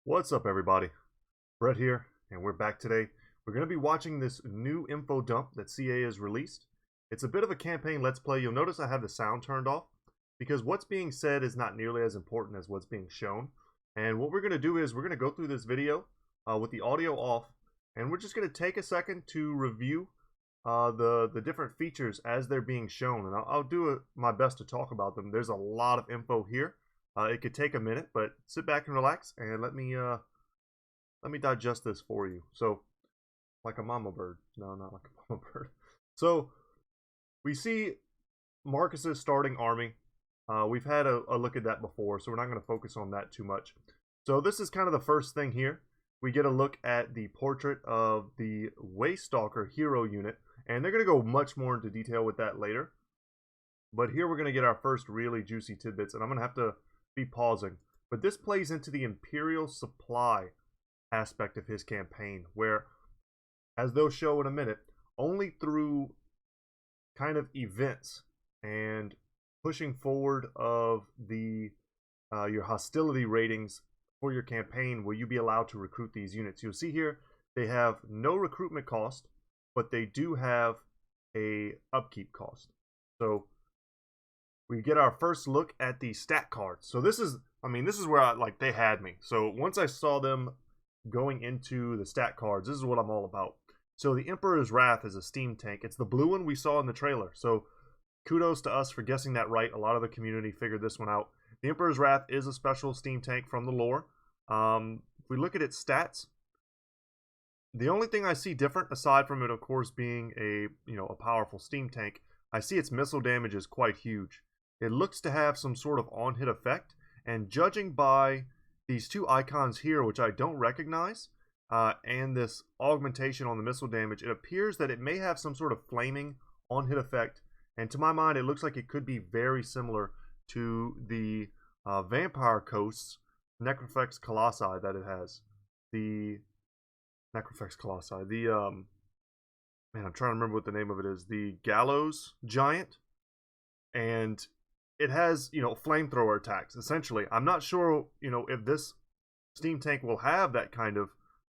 What's up, everybody? Brett here, and we're back today. We're going to be watching this new info dump that CA has released. It's a bit of a campaign let's play. You'll notice I have the sound turned off because what's being said is not nearly as important as what's being shown. And what we're going to do is we're going to go through this video with the audio off, and we're just going to take a second to review the different features as they're being shown. And I'll do my best to talk about them. There's a lot of info here. It could take a minute, but sit back and relax and let me digest this for you. So, like a mama bird. No, not like a mama bird. So, we see Marcus's starting army. We've had a look at that before, so we're not going to focus on that too much. So, this is kind of the first thing here. We get a look at the portrait of the Waystalker hero unit, and they're going to go much more into detail with that later. But here we're going to get our first really juicy tidbits, and I'm going to have to be pausing. But this plays into the Imperial supply aspect of his campaign, where, as they'll show in a minute, only through kind of events and pushing forward of the your hostility ratings for your campaign will you be allowed to recruit these units. You'll see here they have no recruitment cost, but they do have a upkeep cost. So we get our first look at the stat cards. So this is where they had me. So once I saw them going into the stat cards, this is what I'm all about. So the Emperor's Wrath is a steam tank. It's the blue one we saw in the trailer. So kudos to us for guessing that right. A lot of the community figured this one out. The Emperor's Wrath is a special steam tank from the lore. If we look at its stats, the only thing I see different, aside from it of course being a powerful steam tank, I see its missile damage is quite huge. It looks to have some sort of on-hit effect, and judging by these two icons here, which I don't recognize, and this augmentation on the missile damage, it appears that it may have some sort of flaming on-hit effect, and to my mind it looks like it could be very similar to the Vampire Coast's Necrofex Colossi that it has. The Necrofex Colossi, man, I'm trying to remember what the name of it is, the Gallows Giant, and it has, flamethrower attacks, essentially. I'm not sure, if this steam tank will have that kind of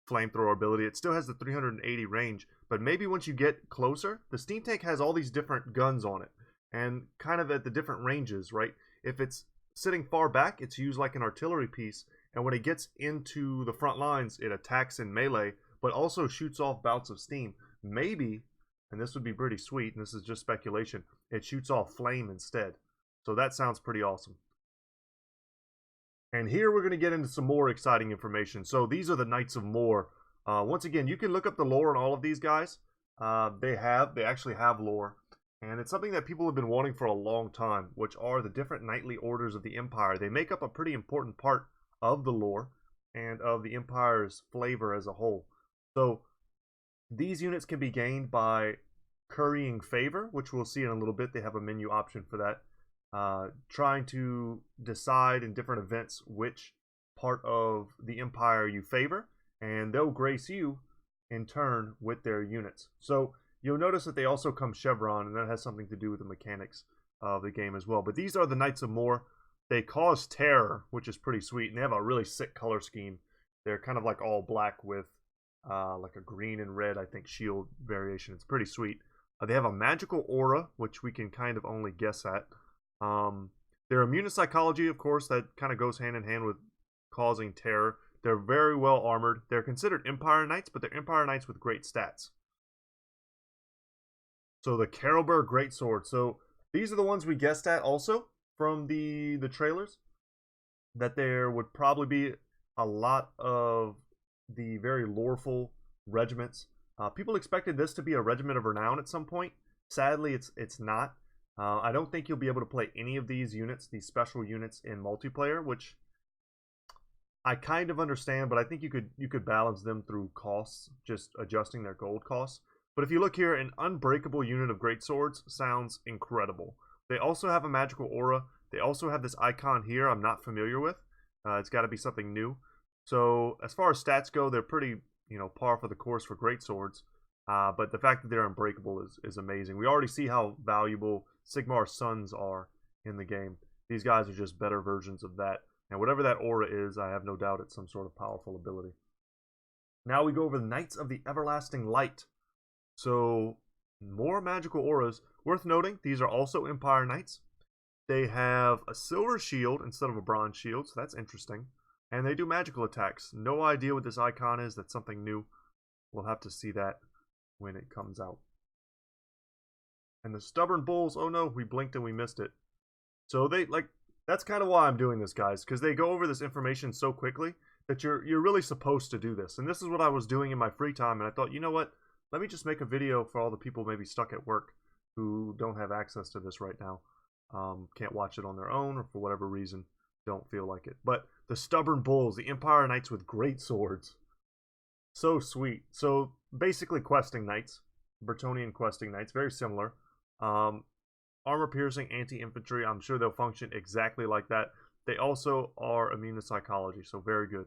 flamethrower ability. It still has the 380 range, but maybe once you get closer, the steam tank has all these different guns on it, and kind of at the different ranges, right? If it's sitting far back, it's used like an artillery piece, and when it gets into the front lines, it attacks in melee, but also shoots off bouts of steam. Maybe, and this would be pretty sweet, and this is just speculation, it shoots off flame instead. So that sounds pretty awesome. And here we're going to get into some more exciting information. So these are the Knights of More. Once again, you can look up the lore on all of these guys. They actually have lore. And it's something that people have been wanting for a long time, which are the different knightly orders of the Empire. They make up a pretty important part of the lore and of the Empire's flavor as a whole. So these units can be gained by currying favor, which we'll see in a little bit. They have a menu option for that. Trying to decide in different events which part of the Empire you favor, and they'll grace you in turn with their units. So you'll notice that they also come chevron, and that has something to do with the mechanics of the game as well. But these are the Knights of More. They cause terror, which is pretty sweet, and they have a really sick color scheme. They're kind of like all black with like a green and red, I think, shield variation. It's pretty sweet. They have a magical aura, which we can kind of only guess at. They're immune to psychology, of course, that kind of goes hand in hand with causing terror. They're very well armored. They're considered Empire Knights, but they're Empire Knights with great stats. So the Carelberg Greatsword. So these are the ones we guessed at also from the trailers, that there would probably be a lot of the very loreful regiments. People expected this to be a regiment of renown at some point. Sadly, it's not. I don't think you'll be able to play any of these units, these special units, in multiplayer, which I kind of understand, but I think you could balance them through costs, just adjusting their gold costs. But if you look here, an unbreakable unit of greatswords sounds incredible. They also have a magical aura. They also have this icon here I'm not familiar with. It's got to be something new. So as far as stats go, they're pretty, par for the course for greatswords. But the fact that they're unbreakable is amazing. We already see how valuable Sigmar's sons are in the game. These guys are just better versions of that. And whatever that aura is, I have no doubt it's some sort of powerful ability. Now we go over the Knights of the Everlasting Light. So, more magical auras. Worth noting, these are also Empire Knights. They have a silver shield instead of a bronze shield, so that's interesting. And they do magical attacks. No idea what this icon is. That's something new. We'll have to see that when it comes out. And the Stubborn Bulls, oh no, we blinked and we missed it. So that's kind of why I'm doing this, guys, because they go over this information so quickly that you're really supposed to do this. And this is what I was doing in my free time, and I thought, you know what? Let me just make a video for all the people maybe stuck at work who don't have access to this right now. Can't watch it on their own, or for whatever reason don't feel like it. But the Stubborn Bulls, the Empire Knights with great swords. So sweet. So basically questing knights, Bretonnian questing knights, very similar. Armor piercing, anti-infantry, I'm sure they'll function exactly like that. They also are immune to psychology, so very good.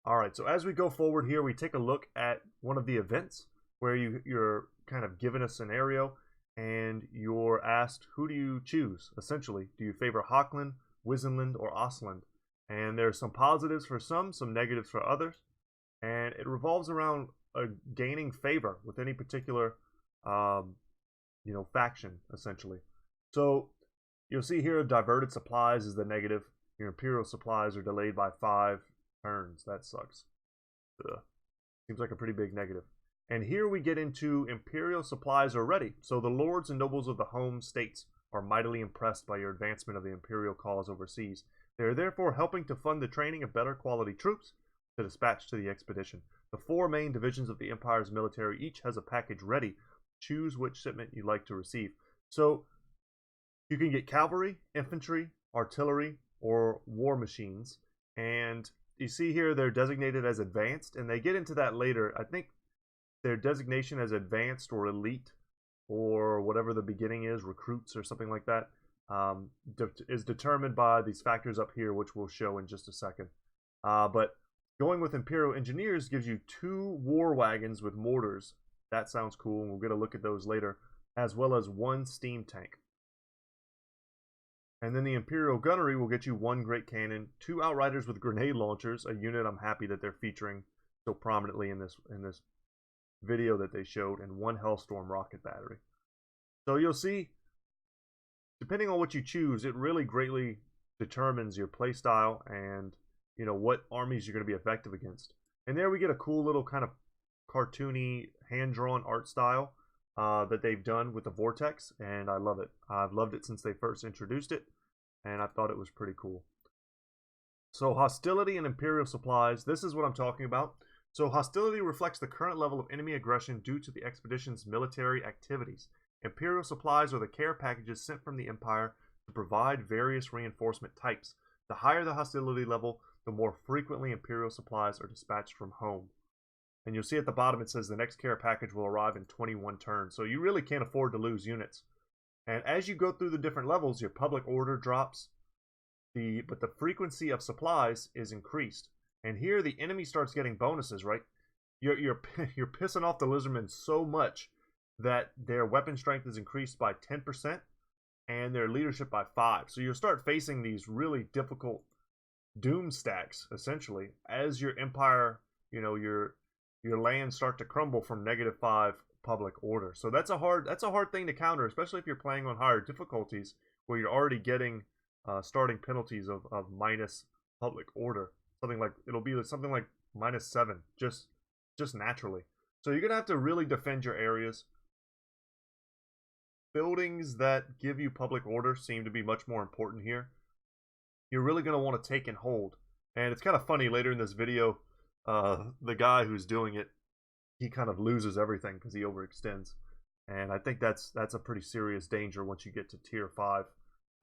Alright, so as we go forward here, we take a look at one of the events where you're kind of given a scenario and you're asked, who do you choose, essentially? Do you favor Hochland, Wisenland, or Ostland? And there's some positives for some negatives for others. And it revolves around gaining favor with any particular faction, essentially. So you'll see here diverted supplies is the negative. Your imperial supplies are delayed by 5 turns. That sucks. Ugh. Seems like a pretty big negative. And here we get into imperial supplies are ready. So the lords and nobles of the home states are mightily impressed by your advancement of the imperial cause overseas. They are therefore helping to fund the training of better quality troops to dispatch to the expedition. The 4 main divisions of the Empire's military each has a package ready. Choose which shipment you'd like to receive. So you can get cavalry, infantry, artillery, or war machines. And you see here they're designated as advanced, and they get into that later. I think their designation as advanced or elite, or whatever the beginning is, recruits or something like that, is determined by these factors up here, which we'll show in just a second. But going with Imperial Engineers gives you 2 war wagons with mortars. That sounds cool, and we'll get a look at those later, as well as 1 steam tank. And then the Imperial Gunnery will get you 1 great cannon, 2 Outriders with grenade launchers, a unit I'm happy that they're featuring so prominently in this video that they showed, and 1 Hellstorm rocket battery. So you'll see, depending on what you choose, it really greatly determines your playstyle and what armies you're going to be effective against. And there we get a cool little kind of cartoony hand-drawn art style that they've done with the Vortex, and I love it. I've loved it since they first introduced it, and I thought it was pretty cool. So hostility and imperial supplies, this is what I'm talking about. So hostility reflects the current level of enemy aggression due to the expedition's military activities. Imperial supplies are the care packages sent from the Empire to provide various reinforcement types. The higher the hostility level, the more frequently Imperial supplies are dispatched from home. And you'll see at the bottom it says the next care package will arrive in 21 turns. So you really can't afford to lose units. And as you go through the different levels, your public order drops, but the frequency of supplies is increased. And here the enemy starts getting bonuses, right? You're pissing off the lizardmen so much that their weapon strength is increased by 10% and their leadership by 5. So you'll start facing these really difficult doom stacks, essentially, as your empire, your lands start to crumble from -5 public order. So that's a hard thing to counter, especially if you're playing on higher difficulties where you're already getting starting penalties of minus public order. It'll be something like -7 just naturally. So you're gonna have to really defend your areas. Buildings that give you public order seem to be much more important here. You're really gonna want to take and hold. And it's kind of funny, later in this video, the guy who's doing it, he kind of loses everything because he overextends. And I think that's a pretty serious danger once you get to tier 5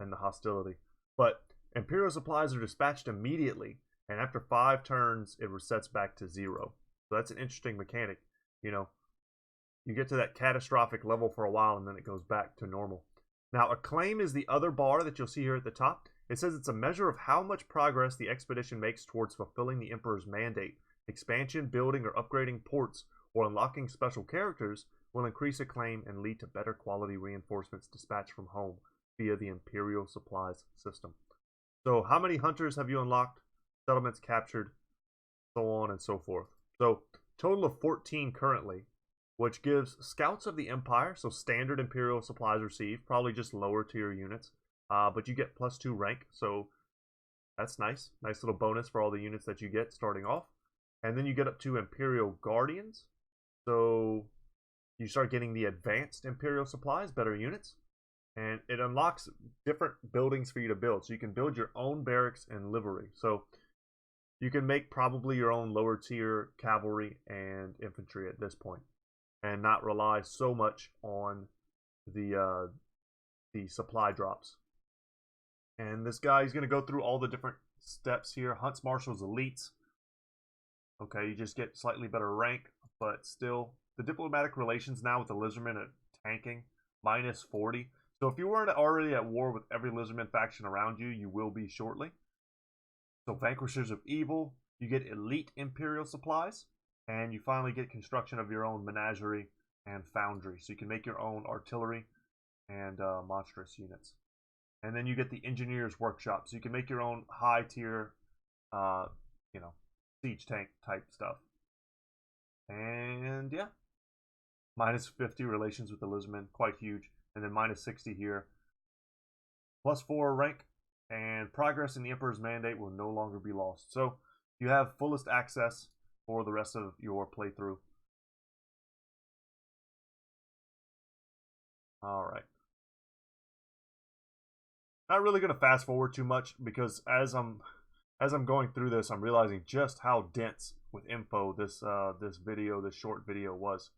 and the hostility. But Imperial supplies are dispatched immediately, and after 5 turns, it resets back to 0. So that's an interesting mechanic. You get to that catastrophic level for a while, and then it goes back to normal. Now, acclaim is the other bar that you'll see here at the top. It says it's a measure of how much progress the expedition makes towards fulfilling the Emperor's mandate. Expansion, building, or upgrading ports, or unlocking special characters will increase acclaim and lead to better quality reinforcements dispatched from home via the Imperial supplies system. So how many hunters have you unlocked? Settlements captured, so on and so forth. So total of 14 currently, which gives Scouts of the Empire, so standard Imperial supplies received, probably just lower tier units, but you get +2 rank, so that's nice. Nice little bonus for all the units that you get starting off. And then you get up to Imperial Guardians, so you start getting the advanced Imperial supplies, better units, and it unlocks different buildings for you to build. So you can build your own barracks and livery. So you can make probably your own lower tier cavalry and infantry at this point, and not rely so much on the supply drops. And this guy is going to go through all the different steps here. Hunts Marshals Elites. Okay, you just get slightly better rank, but still. The diplomatic relations now with the Lizardmen at tanking, -40. So if you weren't already at war with every Lizardman faction around you, you will be shortly. So Vanquishers of Evil, you get elite Imperial supplies, and you finally get construction of your own menagerie and foundry. So you can make your own artillery and monstrous units. And then you get the Engineer's Workshop, so you can make your own high tier, siege tank type stuff. And yeah, -50 relations with the Lizardmen, quite huge. And then -60 here. +4 rank, and progress in the Emperor's Mandate will no longer be lost. So you have fullest access for the rest of your playthrough. All right. Not really going to fast forward too much because as I'm going through this, I'm realizing just how dense with info this short video was.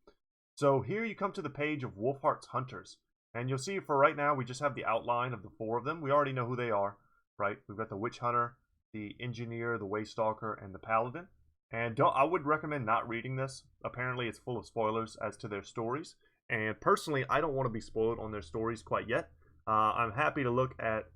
So here you come to the page of Wolfheart's Hunters, and you'll see for right now we just have the outline of the 4 of them. We already know who they are, right? We've got the Witch Hunter, the Engineer, the Waystalker, and the Paladin. And I would recommend not reading this. Apparently it's full of spoilers as to their stories. And personally, I don't want to be spoiled on their stories quite yet. I'm happy to look at,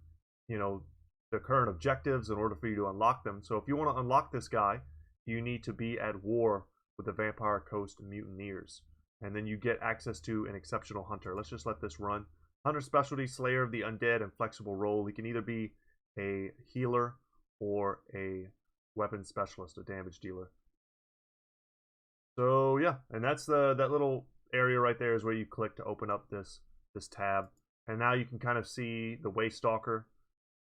the current objectives in order for you to unlock them. So if you want to unlock this guy, you need to be at war with the Vampire Coast Mutineers. And then you get access to an exceptional hunter. Let's just let this run. Hunter specialty, Slayer of the Undead, and flexible role. He can either be a healer or a weapon specialist, a damage dealer. So yeah, and that's that little area right there is where you click to open up this tab. And now you can kind of see the Waystalker.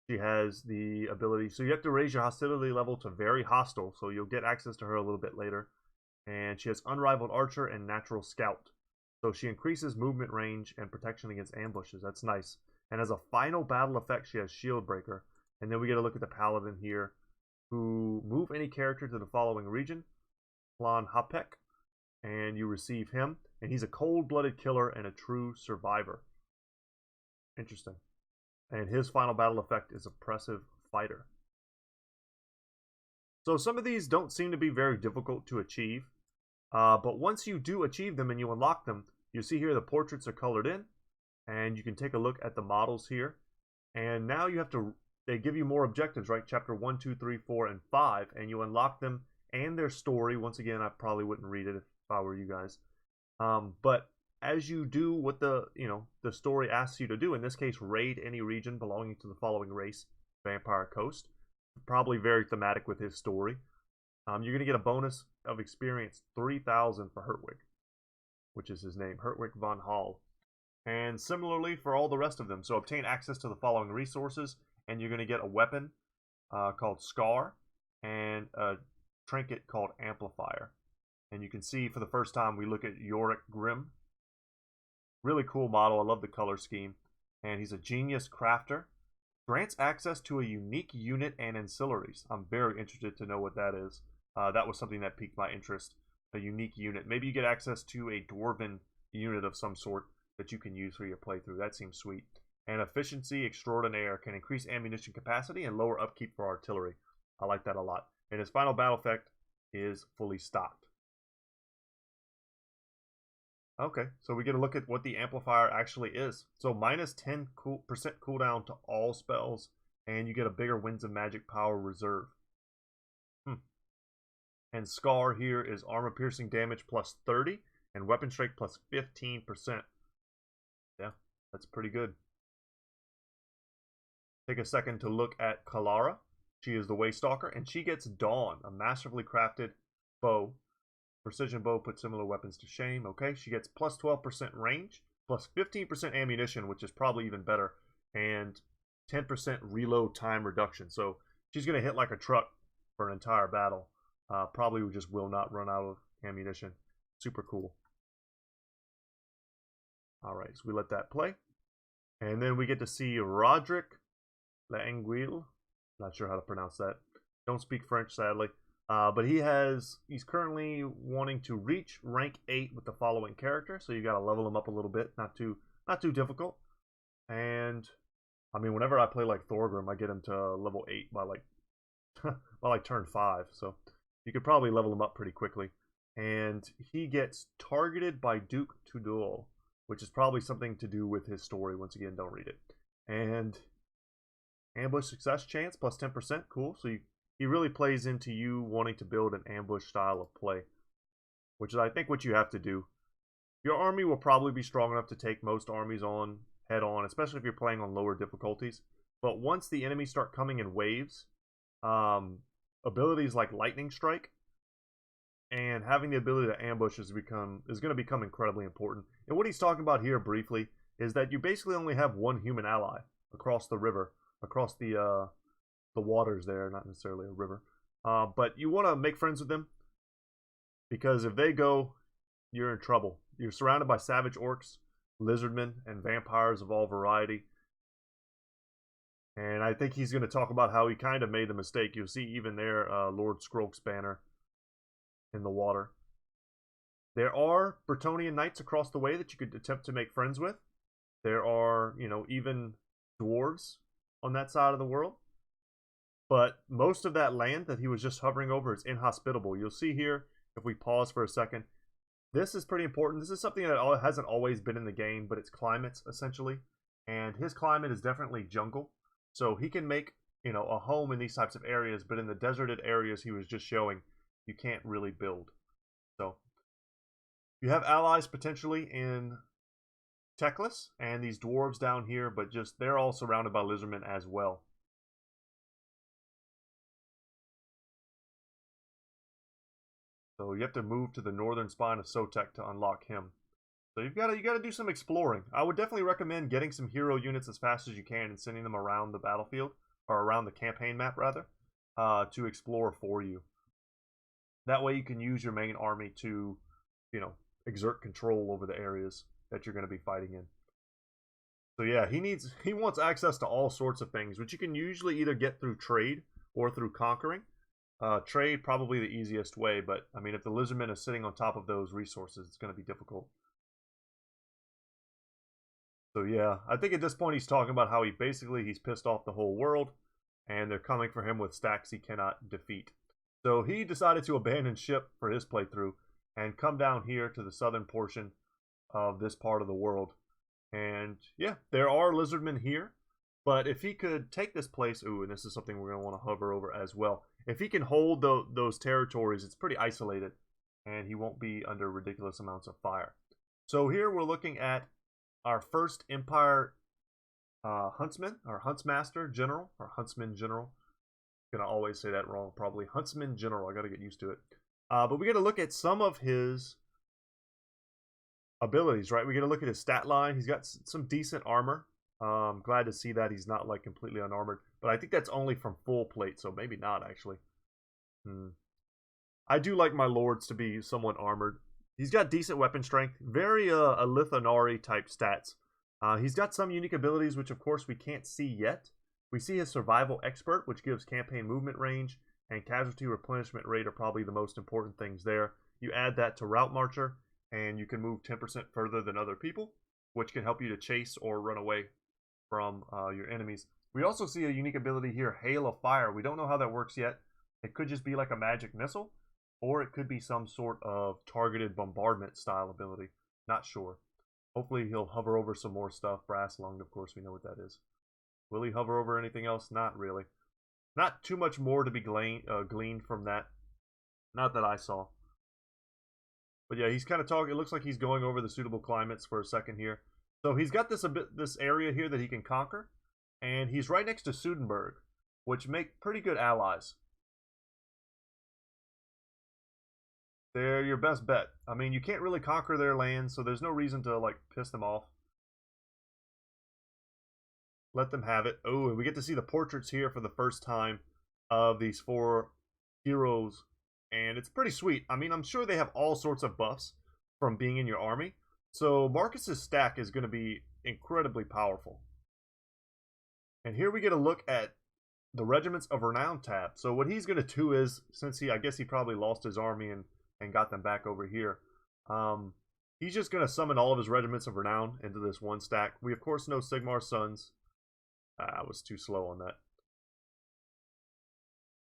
She has the ability, so you have to raise your hostility level to very hostile, so you'll get access to her a little bit later. And she has Unrivaled Archer and Natural Scout. So she increases movement range and protection against ambushes. That's nice. And as a final battle effect, she has Shield Breaker. And then we get a look at the Paladin here, who move any character to the following region, Plan Hapek, and you receive him. And he's a cold-blooded killer and a true survivor. Interesting. And his final battle effect is Oppressive Fighter. So some of these don't seem to be very difficult to achieve. But once you do achieve them and you unlock them, you see here the portraits are colored in. And you can take a look at the models here. And now you have to, they give you more objectives, right? Chapter 1, 2, 3, 4, and 5. And you unlock them and their story. Once again, I probably wouldn't read it if I were you guys. But as you do what the story asks you to do, in this case, raid any region belonging to the following race, Vampire Coast. Probably very thematic with his story. You're going to get a bonus of experience 3,000 for Hertwig, which is his name, Hertwig von Hall. And similarly for all the rest of them. So obtain access to the following resources, and you're going to get a weapon called Scar and a trinket called Amplifier. And you can see for the first time we look at Yorick Grimm. Really cool model. I love the color scheme. And he's a genius crafter. Grants access to a unique unit and ancillaries. I'm very interested to know what that is. That was something that piqued my interest. A unique unit. Maybe you get access to a dwarven unit of some sort that you can use for your playthrough. That seems sweet. And efficiency extraordinaire can increase ammunition capacity and lower upkeep for artillery. I like that a lot. And his final battle effect is fully stocked. Okay, so we get a look at what the amplifier actually is. So minus 10% cooldown to all spells, and you get a bigger Winds of Magic power reserve. And Scar here is armor piercing damage plus 30, and weapon strength plus 15%. Yeah, that's pretty good. Take a second to look at Kalara. She is the Waystalker, and she gets Dawn, a massively crafted bow. Precision bow puts similar weapons to shame. Okay, she gets plus 12% range, plus 15% ammunition, which is probably even better, and 10% reload time reduction. So she's going to hit like a truck for an entire battle. Probably just will not run out of ammunition. Super cool. All right, so we let that play. And then we get to see Roderick L'Anguille. Not sure how to pronounce that. Don't speak French, sadly. But he's currently wanting to reach rank 8 with the following character. So you got to level him up a little bit. Not too difficult. And I mean, whenever I play like Thorgrim, I get him to level 8 by like by like turn 5. So you could probably level him up pretty quickly. And he gets targeted by Duke Tudor, which is probably something to do with his story. Once again, don't read it. And ambush success chance plus 10%. Cool. So he really plays into you wanting to build an ambush style of play, which is, I think, what you have to do. Your army will probably be strong enough to take most armies on head on, especially if you're playing on lower difficulties. But once the enemies start coming in waves, abilities like Lightning Strike and having the ability to ambush is going to become incredibly important. And what he's talking about here briefly is that you basically only have one human ally across the river, across the waters there, not necessarily a river. But you want to make friends with them, because if they go, you're in trouble. You're surrounded by savage orcs, lizardmen, and vampires of all variety. And I think he's going to talk about how he kind of made the mistake. You'll see even there, Lord Skrolk's banner in the water. There are Bretonnian knights across the way that you could attempt to make friends with. There are, even dwarves on that side of the world. But most of that land that he was just hovering over is inhospitable. You'll see here, if we pause for a second, this is pretty important. This is something that hasn't always been in the game, but it's climates, essentially. And his climate is definitely jungle. So he can make, a home in these types of areas, but in the deserted areas he was just showing, you can't really build. So you have allies potentially in Teclis and these dwarves down here, but just they're all surrounded by lizardmen as well. So you have to move to the northern spine of Sotek to unlock him. So you got to do some exploring. I would definitely recommend getting some hero units as fast as you can and sending them around the battlefield, or around the campaign map rather, to explore for you. That way you can use your main army to, exert control over the areas that you're going to be fighting in. So yeah, he wants access to all sorts of things, which you can usually either get through trade or through conquering. Trade probably the easiest way, but I mean, if the lizardman is sitting on top of those resources, it's going to be difficult. So yeah, I think at this point he's talking about how he's pissed off the whole world, and they're coming for him with stacks he cannot defeat. So he decided to abandon ship for his playthrough and come down here to the southern portion of this part of the world. And yeah, there are lizardmen here, but if he could take this place, ooh, and this is something we're going to want to hover over as well. If he can hold those territories, it's pretty isolated, and he won't be under ridiculous amounts of fire. So here we're looking at our first Empire huntsman, or huntsmaster general, or huntsman general. I'm gonna always say that wrong, probably. Huntsman general, I gotta get used to it. But we gotta look at some of his abilities, right? We gotta look at his stat line. He's got some decent armor. I'm glad to see that he's not like completely unarmored, but I think that's only from full plate, so maybe not actually. I do like my lords to be somewhat armored. He's got decent weapon strength, very a Lithanari type stats. He's got some unique abilities, which of course we can't see yet. We see his survival expert, which gives campaign movement range and casualty replenishment rate are probably the most important things there. You add that to route marcher, and you can move 10% further than other people, which can help you to chase or run away from your enemies. We also see a unique ability here, Hail of Fire. We don't know how that works yet. It could just be like a magic missile, or it could be some sort of targeted bombardment style ability. Not sure. Hopefully he'll hover over some more stuff. Brass lunged, of course, we know what that is. Will he hover over anything else? Not really. Not too much more to be gleaned from that. Not that I saw. But yeah, he's kind of talking. It looks like he's going over the suitable climates for a second here. So he's got this area here that he can conquer. And he's right next to Sudenburg, which make pretty good allies. They're your best bet. I mean, you can't really conquer their lands, so there's no reason to, like, piss them off. Let them have it. Oh, and we get to see the portraits here for the first time of these 4 heroes, and it's pretty sweet. I mean, I'm sure they have all sorts of buffs from being in your army, so Marcus's stack is going to be incredibly powerful. And here we get a look at the Regiments of Renown tab. So what he's going to do is, since I guess he probably lost his army and got them back over here, he's just going to summon all of his Regiments of Renown into this one stack. We, of course, know Sigmar's Sons. I was too slow on that.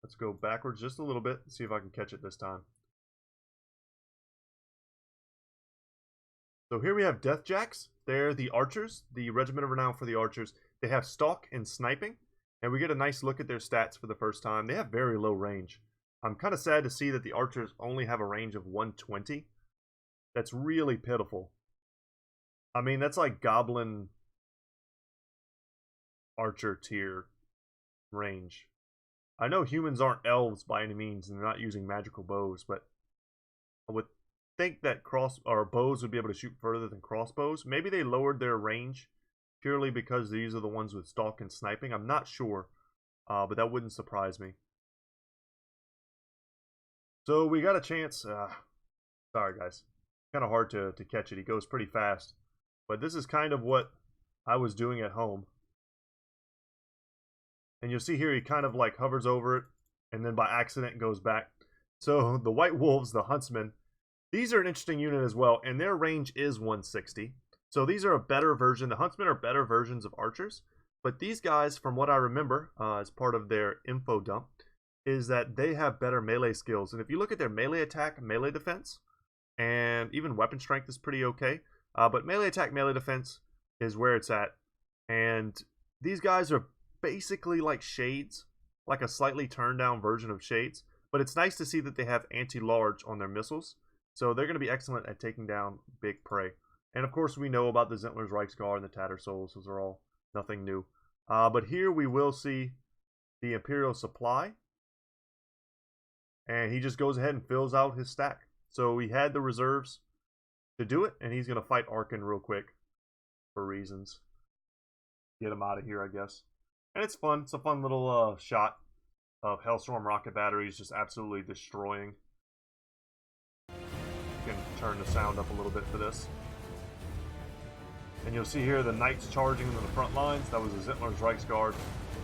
Let's go backwards just a little bit, see if I can catch it this time. So here we have Death Jacks. They're the archers, the Regiment of Renown for the archers. They have stalk and sniping, and we get a nice look at their stats for the first time. They have very low range. I'm kind of sad to see that the archers only have a range of 120. That's really pitiful. I mean, that's like Goblin archer tier range. I know humans aren't elves by any means, and they're not using magical bows, but I would think that bows would be able to shoot further than crossbows. Maybe they lowered their range purely because these are the ones with stalk and sniping. I'm not sure, but that wouldn't surprise me. So we got a chance. Sorry, guys. Kind of hard to catch it. He goes pretty fast. But this is kind of what I was doing at home. And you'll see here he kind of like hovers over it and then by accident goes back. So the White Wolves, the Huntsmen, these are an interesting unit as well, and their range is 160. So these are a better version. The Huntsmen are better versions of archers, but these guys, from what I remember as part of their info dump, is that they have better melee skills. And if you look at their melee attack, melee defense, and even weapon strength is pretty okay, but melee attack, melee defense is where it's at. And these guys are basically like Shades, like a slightly turned down version of Shades, but it's nice to see that they have anti-large on their missiles, so they're going to be excellent at taking down big prey. And of course we know about the Zentler's Reichsguard and the Tattersouls. Those are all nothing new. But here we will see the Imperial Supply, and he just goes ahead and fills out his stack. So he had the reserves to do it, and he's going to fight Arkin real quick for reasons. Get him out of here, I guess. And it's fun. It's a fun little shot of Hellstorm rocket batteries just absolutely destroying. You can turn the sound up a little bit for this. And you'll see here the Knights charging into the front lines. That was the Zentler's Reichsguard.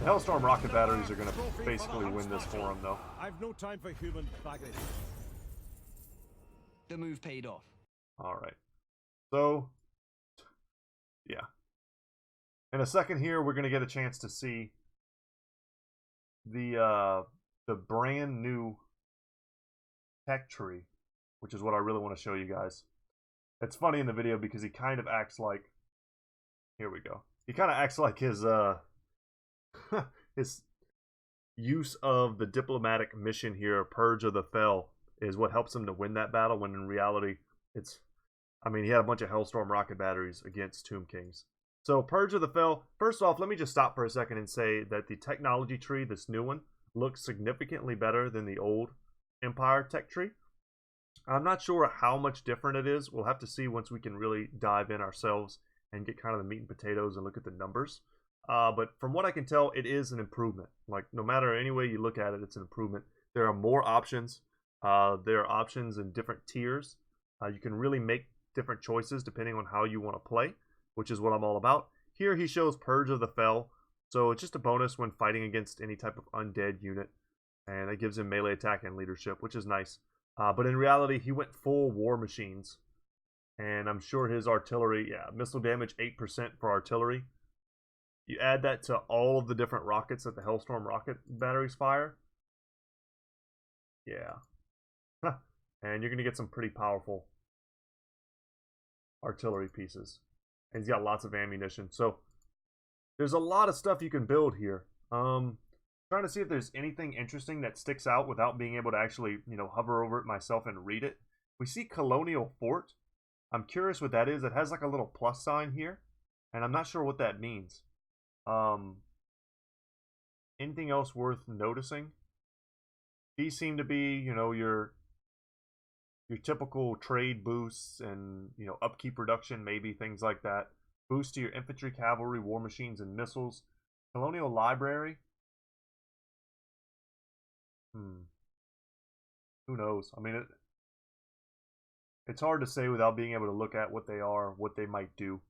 The Hellstorm rocket batteries are going to basically win this for him, though. I've no time for human baggage. The move paid off. All right. So, yeah. In a second here, we're going to get a chance to see the brand new tech tree, which is what I really want to show you guys. It's funny in the video because he kind of acts like, here we go. He kind of acts like his his use of the diplomatic mission here, Purge of the Fell, is what helps him to win that battle, when in reality, it's, I mean, he had a bunch of Hellstorm rocket batteries against Tomb Kings. So, Purge of the Fell, first off, let me just stop for a second and say that the technology tree, this new one, looks significantly better than the old Empire tech tree. I'm not sure how much different it is. We'll have to see once we can really dive in ourselves and get kind of the meat and potatoes and look at the numbers. But from what I can tell, it is an improvement. Like, no matter any way you look at it, it's an improvement. There are more options. There are options in different tiers. You can really make different choices depending on how you want to play, which is what I'm all about. Here he shows Purge of the Fell, so it's just a bonus when fighting against any type of undead unit, and it gives him melee attack and leadership, which is nice. But in reality, he went full war machines, and I'm sure his artillery, yeah, missile damage 8% for artillery. You add that to all of the different rockets that the Hellstorm rocket batteries fire, yeah, and you're going to get some pretty powerful artillery pieces. And he's got lots of ammunition. So there's a lot of stuff you can build here. Trying to see if there's anything interesting that sticks out without being able to actually, hover over it myself and read it. We see Colonial Fort. I'm curious what that is. It has like a little plus sign here, and I'm not sure what that means. Anything else worth noticing? These seem to be, your typical trade boosts and, upkeep reduction, maybe things like that. Boost to your infantry, cavalry, war machines, and missiles. Colonial library. Who knows? I mean, it's hard to say without being able to look at what they are, what they might do.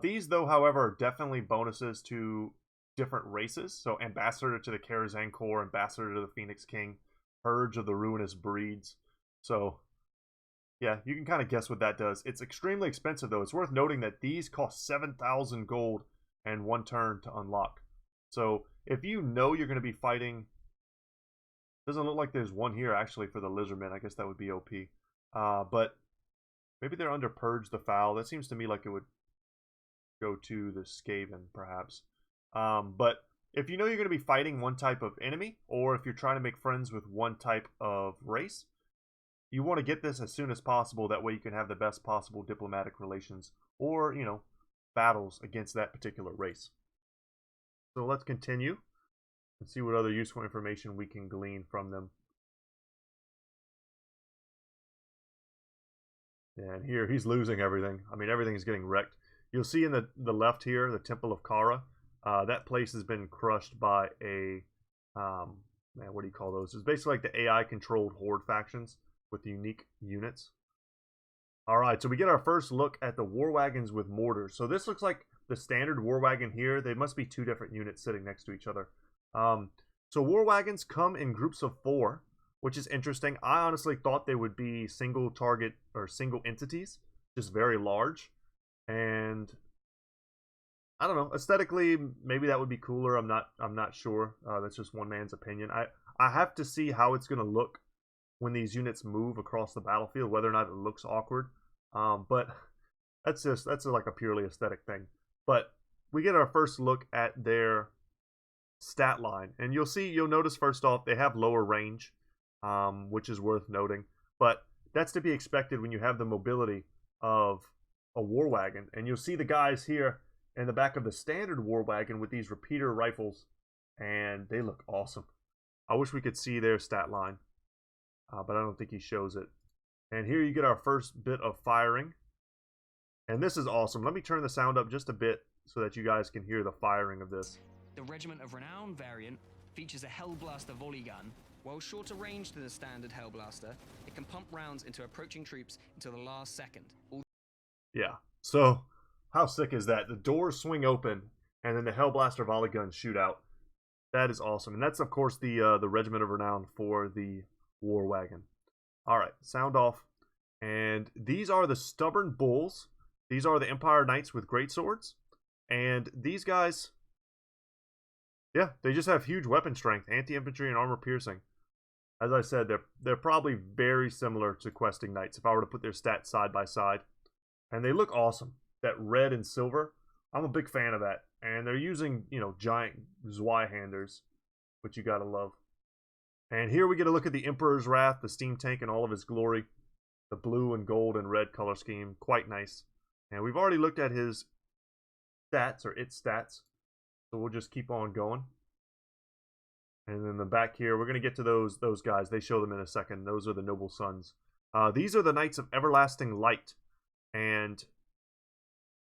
These, though, however, are definitely bonuses to different races. So, Ambassador to the Karazhan Corps, Ambassador to the Phoenix King, Purge of the Ruinous Breeds. So, yeah, you can kind of guess what that does. It's extremely expensive, though. It's worth noting that these cost 7,000 gold and 1 turn to unlock. So, if you know you're going to be fighting... Doesn't look like there's one here, actually, for the Lizardmen. I guess that would be OP. But maybe they're under Purge the Foul. That seems to me like it would go to the Skaven, perhaps. But if you know you're going to be fighting one type of enemy, or if you're trying to make friends with one type of race, you want to get this as soon as possible. That way you can have the best possible diplomatic relations, or, battles against that particular race. So let's continue and see what other useful information we can glean from them. And here, he's losing everything. I mean, everything is getting wrecked. You'll see in the left here, the Temple of Kara. That place has been crushed by a... man, what do you call those? It's basically like the AI-controlled horde factions with unique units. Alright, so we get our first look at the war wagons with mortars. So this looks like the standard war wagon here. They must be 2 different units sitting next to each other. So war wagons come in groups of 4, which is interesting. I honestly thought they would be single target or single entities, just very large. And I don't know, aesthetically maybe that would be cooler. I'm not sure. That's just one man's opinion. I have to see how it's going to look when these units move across the battlefield, whether or not it looks awkward. But that's like a purely aesthetic thing. But we get our first look at their stat line, and you'll notice first off they have lower range, which is worth noting, but that's to be expected when you have the mobility of a war wagon. And you'll see the guys here in the back of the standard war wagon with these repeater rifles, and they look awesome. I wish we could see their stat line, but I don't think he shows it. And here you get our first bit of firing, and this is awesome. Let me turn the sound up just a bit so that you guys can hear the firing of this. The Regiment of Renown variant features a Hellblaster volley gun. While shorter range than the standard Hellblaster, it can pump rounds into approaching troops until the last second. Yeah, so how sick is that? The doors swing open, and then the Hellblaster volley guns shoot out. That is awesome, and that's of course the Regiment of Renown for the war wagon. All right, sound off. And these are the Stubborn Bulls. These are the Empire Knights with great swords, and these guys... yeah, they just have huge weapon strength, anti-infantry, and armor piercing. As I said, they're probably very similar to questing knights if I were to put their stats side by side. And they look awesome. That red and silver, I'm a big fan of that. And they're using, giant Zweihanders, which you gotta love. And here we get a look at the Emperor's Wrath, the steam tank in all of its glory. The blue and gold and red color scheme, quite nice. And we've already looked at his stats, or its stats. So we'll just keep on going. And then the back here, we're going to get to those guys. They show them in a second. Those are the Noble Sons. These are the Knights of Everlasting Light. And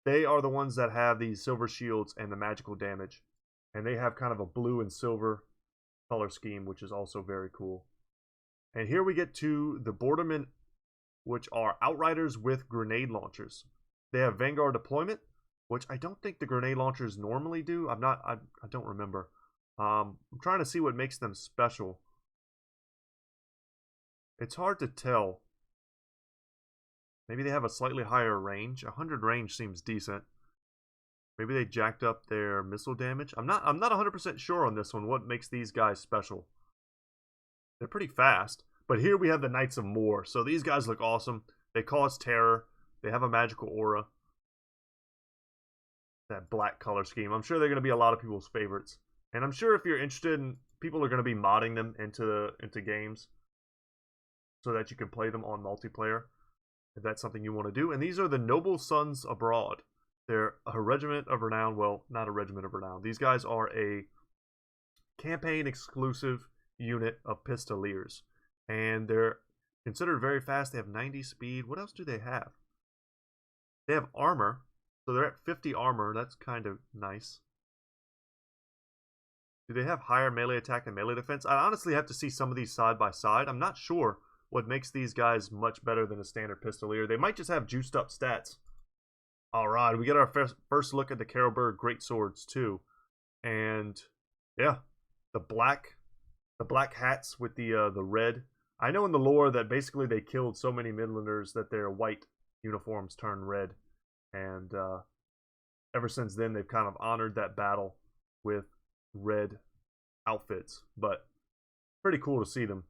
they are the ones that have these silver shields and the magical damage. And they have kind of a blue and silver color scheme, which is also very cool. And here we get to the Bordermen, which are Outriders with grenade launchers. They have Vanguard deployment, which I don't think the grenade launchers normally do. I don't remember. I'm trying to see what makes them special. It's hard to tell. Maybe they have a slightly higher range. 100 range seems decent. Maybe they jacked up their missile damage. I'm not 100% sure on this one what makes these guys special. They're pretty fast. But here we have the Knights of Moor. So these guys look awesome. They cause terror. They have a magical aura. That black color scheme. I'm sure they're going to be a lot of people's favorites. And I'm sure if you're interested in, people are going to be modding them into games so that you can play them on multiplayer if that's something you want to do. And these are the Noble Sons Abroad. They're a Regiment of Renown. Well, not a Regiment of Renown. These guys are a campaign exclusive unit of pistoliers, and they're considered very fast. They have 90 speed. What else do they have? They have armor, so they're at 50 armor. That's kind of nice. Do they have higher melee attack and melee defense? I honestly have to see some of these side by side. I'm not sure what makes these guys much better than a standard pistolier. They might just have juiced up stats. Alright, we get our first look at the Carroburg Greatswords too. And yeah, the black hats with the red. I know in the lore that basically they killed so many Midlanders that their white uniforms turned red. And ever since then they've kind of honored that battle with red outfits. But pretty cool to see them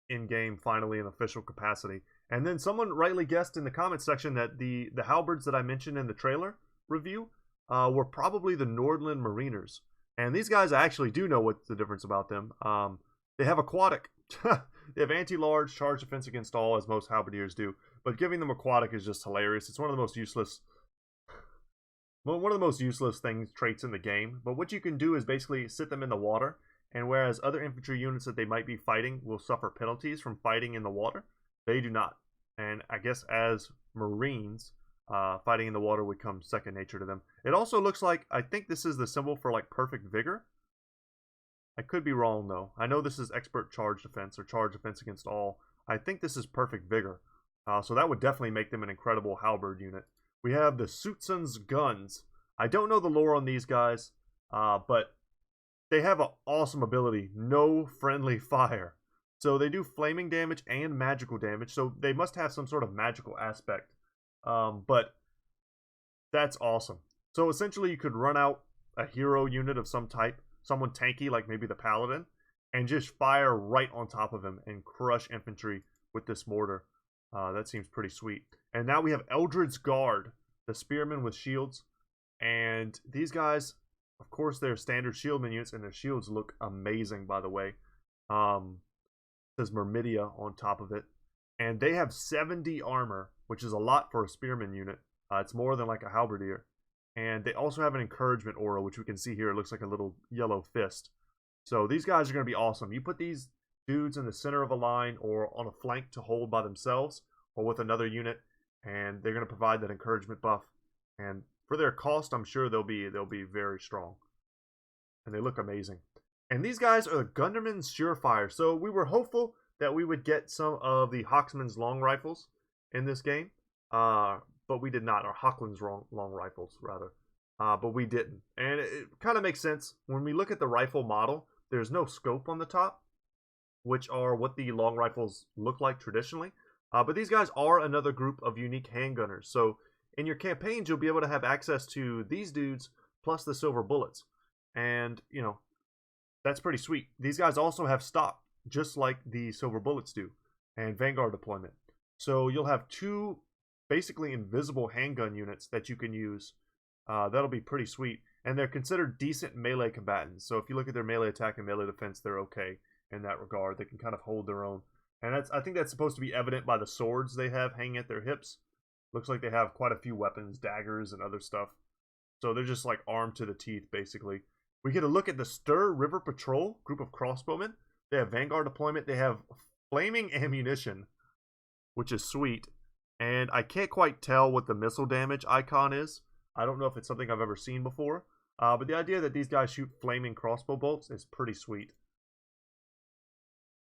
in game finally in official capacity. And then someone rightly guessed in the comments section that the halberds that I mentioned in the trailer review were probably the Nordland Mariners. And these guys, I actually do know what's the difference about them. They have aquatic. They have anti-large, charge defense against all, as most halberdiers do. But giving them aquatic is just hilarious. It's one of the most useless traits in the game. But what you can do is basically sit them in the water. And whereas other infantry units that they might be fighting will suffer penalties from fighting in the water, they do not. And I guess as Marines, fighting in the water would come second nature to them. It also looks like, I think this is the symbol for like perfect vigor. I could be wrong though. I know this is expert charge defense or charge defense against all. I think this is perfect vigor. So that would definitely make them an incredible halberd unit. We have the Suitson's guns. I don't know the lore on these guys, but they have an awesome ability, no friendly fire. So they do flaming damage and magical damage, so they must have some sort of magical aspect. But that's awesome. So essentially you could run out a hero unit of some type, someone tanky like maybe the Paladin, and just fire right on top of him and crush infantry with this mortar. That seems pretty sweet. And now we have Eldred's Guard, the spearmen with shields. And these guys, of course, they're standard shieldman units, and their shields look amazing, by the way. It says Myrmidia on top of it. And they have 70 armor, which is a lot for a spearman unit. It's more than like a halberdier. And they also have an encouragement aura, which we can see here. It looks like a little yellow fist. So these guys are going to be awesome. You put these dudes in the center of a line or on a flank to hold by themselves or with another unit, and they're going to provide that encouragement buff. And for their cost, I'm sure they'll be very strong. And they look amazing. And these guys are the Gunderman's Surefire. So we were hopeful that we would get some of the Hoxman's long rifles in this game. But we did not. Or Hochland's long rifles, rather. But we didn't. And it kind of makes sense. When we look at the rifle model, there's no scope on the top, which are what the long rifles look like traditionally. But these guys are another group of unique handgunners. So in your campaigns, you'll be able to have access to these dudes plus the silver bullets. And, you know, that's pretty sweet. These guys also have stock, just like the silver bullets do, and Vanguard deployment. So you'll have two basically invisible handgun units that you can use. That'll be pretty sweet. And they're considered decent melee combatants. So if you look at their melee attack and melee defense, they're okay in that regard. They can kind of hold their own. And I think that's supposed to be evident by the swords they have hanging at their hips. Looks like they have quite a few weapons, daggers and other stuff. So they're just like armed to the teeth, basically. We get a look at the Stir River Patrol, group of crossbowmen. They have Vanguard deployment. They have flaming ammunition, which is sweet. And I can't quite tell what the missile damage icon is. I don't know if it's something I've ever seen before. But the idea that these guys shoot flaming crossbow bolts is pretty sweet.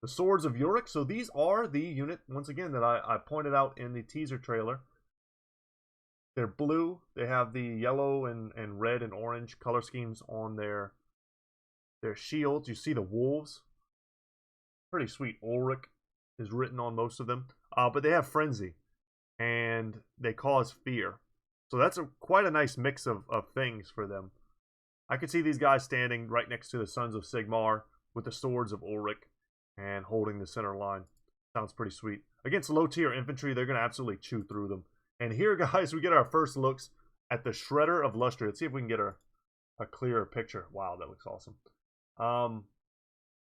The Swords of Yorick. So these are the unit, once again, that I pointed out in the teaser trailer. They're blue. They have the yellow and red and orange color schemes on their shields. You see the wolves. Pretty sweet. Ulrich is written on most of them. But they have frenzy. And they cause fear. So that's quite a nice mix of things for them. I could see these guys standing right next to the Sons of Sigmar with the swords of Ulrich and holding the center line. Sounds pretty sweet. Against low-tier infantry, they're going to absolutely chew through them. And here, guys, we get our first looks at the Shredder of Lustria. Let's see if we can get a clearer picture. Wow, that looks awesome.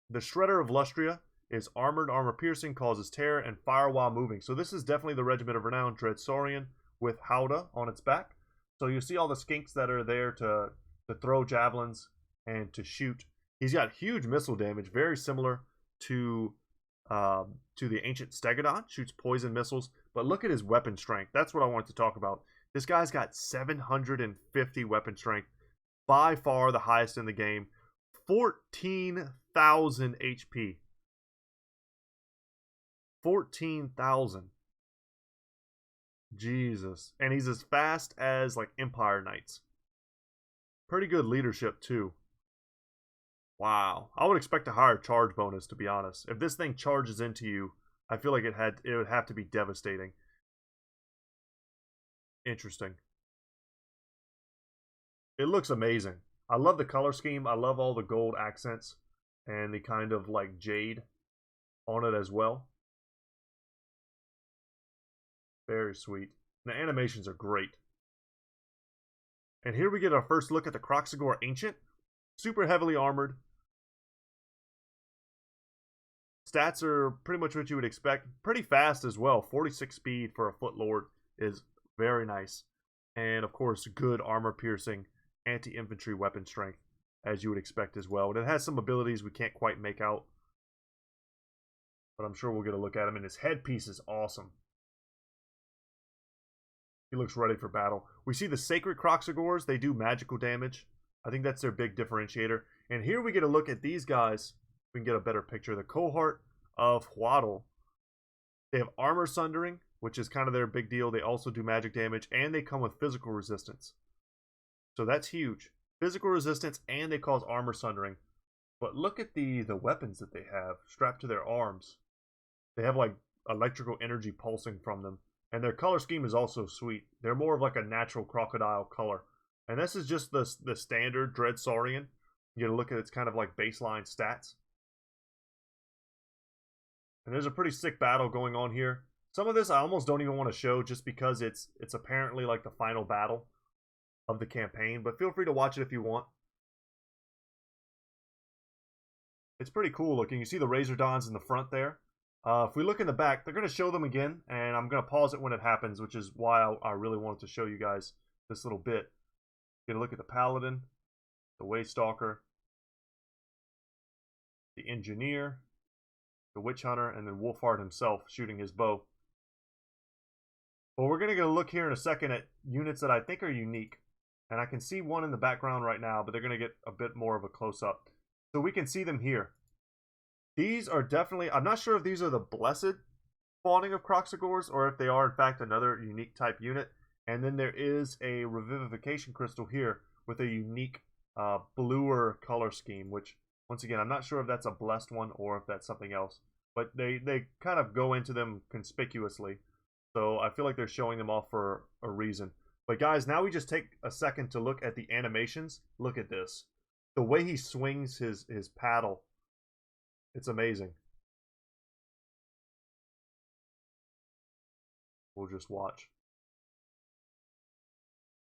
The Shredder of Lustria is armored, armor-piercing, causes terror, and fire while moving. So this is definitely the Regiment of Renown, Dreadsaurian, with Howdah on its back. So you see all the skinks that are there to throw javelins and to shoot. He's got huge missile damage, very similar to the ancient Stegodon. Shoots poison missiles, but look at his weapon strength. That's what I wanted to talk about. This guy's got 750 weapon strength, by far the highest in the game. 14,000 HP. 14,000. Jesus. And he's as fast as like Empire Knights. Pretty good leadership too. Wow. I would expect a higher charge bonus, to be honest. If this thing charges into you, I feel like it would have to be devastating. Interesting. It looks amazing. I love the color scheme. I love all the gold accents and the kind of like jade on it as well. Very sweet. The animations are great. And here we get our first look at the Kroxigor Ancient. Super heavily armored. Stats are pretty much what you would expect. Pretty fast as well. 46 speed for a Foot Lord is very nice. And of course, good armor piercing, anti-infantry weapon strength, as you would expect as well. And it has some abilities we can't quite make out, but I'm sure we'll get a look at him. And his headpiece is awesome. He looks ready for battle. We see the Sacred Kroxigors. They do magical damage. I think that's their big differentiator. And here we get a look at these guys. We can get a better picture. The Cohort of Huatl. They have armor sundering, which is kind of their big deal. They also do magic damage, and they come with physical resistance. So that's huge. Physical resistance, and they cause armor sundering. But look at the weapons that they have strapped to their arms. They have like electrical energy pulsing from them. And their color scheme is also sweet. They're more of like a natural crocodile color. And this is just the standard Dread Saurian. You get a look at its kind of like baseline stats. And there's a pretty sick battle going on here. Some of this I almost don't even want to show just because it's apparently like the final battle of the campaign. But feel free to watch it if you want. It's pretty cool looking. You see the Razordons in the front there. If we look in the back, they're going to show them again, and I'm going to pause it when it happens, which is why I really wanted to show you guys this little bit. Get a look at the Paladin, the Waystalker, the Engineer, the Witch Hunter, and then Wolfhard himself shooting his bow. Well, we're going to get a look here in a second at units that I think are unique. And I can see one in the background right now, but they're going to get a bit more of a close-up. So we can see them here. These are definitely, I'm not sure if these are the blessed spawning of Kroxigors or if they are in fact another unique type unit. And then there is a revivification crystal here with a unique bluer color scheme, which once again, I'm not sure if that's a blessed one or if that's something else. But they kind of go into them conspicuously. So I feel like they're showing them off for a reason. But guys, now we just take a second to look at the animations. Look at this. The way he swings his paddle. It's amazing. We'll just watch.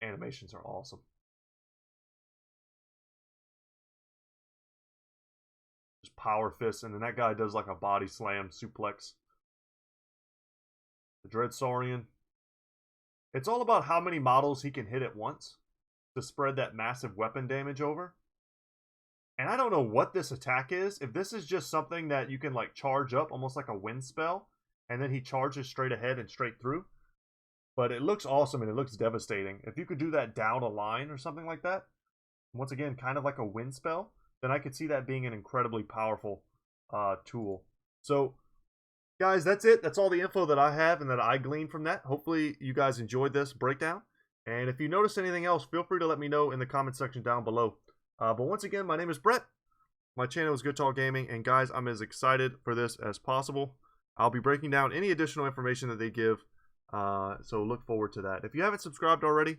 Animations are awesome. Just power fists, and then that guy does like a body slam suplex. The Dread Saurian. It's all about how many models he can hit at once to spread that massive weapon damage over. And I don't know what this attack is. If this is just something that you can like charge up, almost like a wind spell, and then he charges straight ahead and straight through. But it looks awesome and it looks devastating. If you could do that down a line or something like that, once again, kind of like a wind spell, then I could see that being an incredibly powerful tool. So, guys, that's it. That's all the info that I have and that I gleaned from that. Hopefully, you guys enjoyed this breakdown. And if you notice anything else, feel free to let me know in the comment section down below. But once again, my name is Brett. My channel is Goodtalk Gaming, and guys, I'm as excited for this as possible. I'll be breaking down any additional information that they give, so look forward to that. If you haven't subscribed already,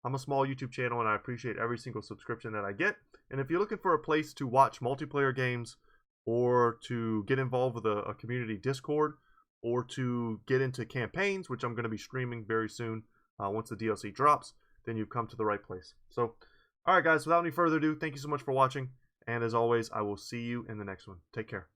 I'm a small YouTube channel, and I appreciate every single subscription that I get. And if you're looking for a place to watch multiplayer games, or to get involved with a community Discord, or to get into campaigns, which I'm going to be streaming very soon once the DLC drops, then you've come to the right place. So, alright guys, without any further ado, thank you so much for watching, and as always, I will see you in the next one. Take care.